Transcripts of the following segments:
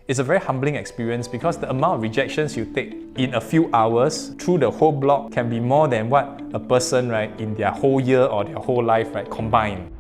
It's a very humbling experience because the amount of rejections you take in a few hours through the whole block can be more than what a person, right, in their whole year or their whole life, right, combined.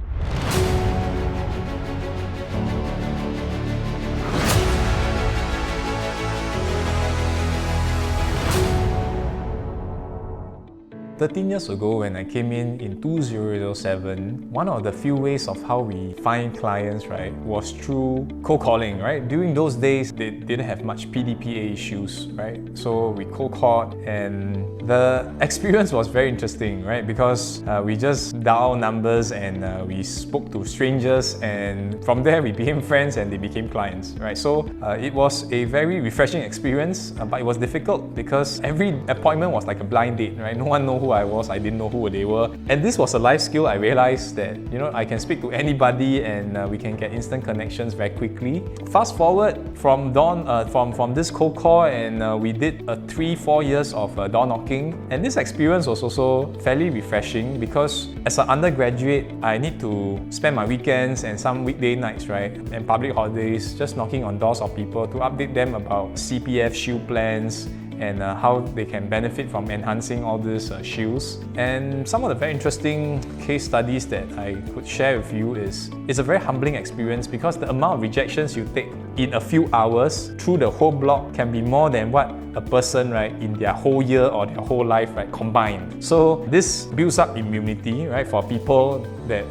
"13 years ago, when I came in 2007, one of the few ways of how we find clients, right, was through cold calling, right? During those days, they didn't have much PDPA issues, right? So we cold called, and the experience was very interesting, right? Because we just dialed numbers and we spoke to strangers, and from there we became friends and they became clients, right? So it was a very refreshing experience, but it was difficult because every appointment was like a blind date, right? No one knows who I was, I didn't know who they were. And this was a life skill. I realized that, I can speak to anybody and we can get instant connections very quickly. Fast forward from this cold call, and we did 3-4 years of door knocking. And this experience was also fairly refreshing because as an undergraduate, I need to spend my weekends and some weekday nights, right, and public holidays just knocking on doors of people to update them about CPF shield plans and how they can benefit from enhancing all these shields. And some of the very interesting case studies that I could share with you it's a very humbling experience because the amount of rejections you take in a few hours through the whole block can be more than what a person, right, in their whole year or their whole life, right, combined. So this builds up immunity, right, for people that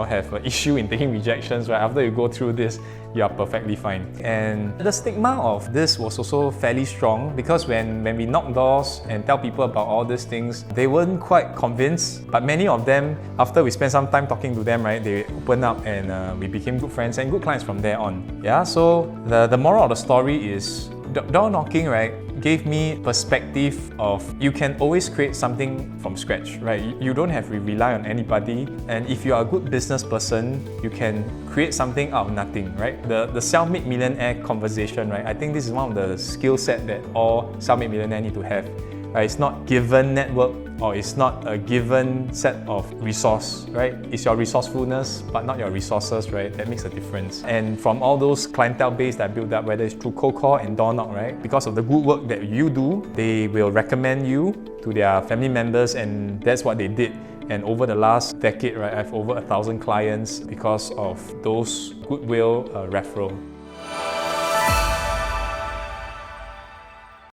have an issue in taking rejections, right? After you go through this, you are perfectly fine. And the stigma of this was also fairly strong because when we knock doors and tell people about all these things, they weren't quite convinced. But many of them, after we spent some time talking to them, right, they opened up and we became good friends and good clients from there on. Yeah. So the moral of the story is door knocking, right, gave me perspective of you can always create something from scratch, right? You don't have to rely on anybody, and if you are a good business person, you can create something out of nothing, right? The self-made millionaire conversation, right? I think this is one of the skill set that all self-made millionaires need to have. Right? It's not given network or it's not a given set of resource, right? It's your resourcefulness, but not your resources, right? That makes a difference. And from all those clientele base that build up, whether it's through cold call and door knock, right? Because of the good work that you do, they will recommend you to their family members, and that's what they did. And over the last decade, right, I have over 1,000 clients because of those goodwill referral.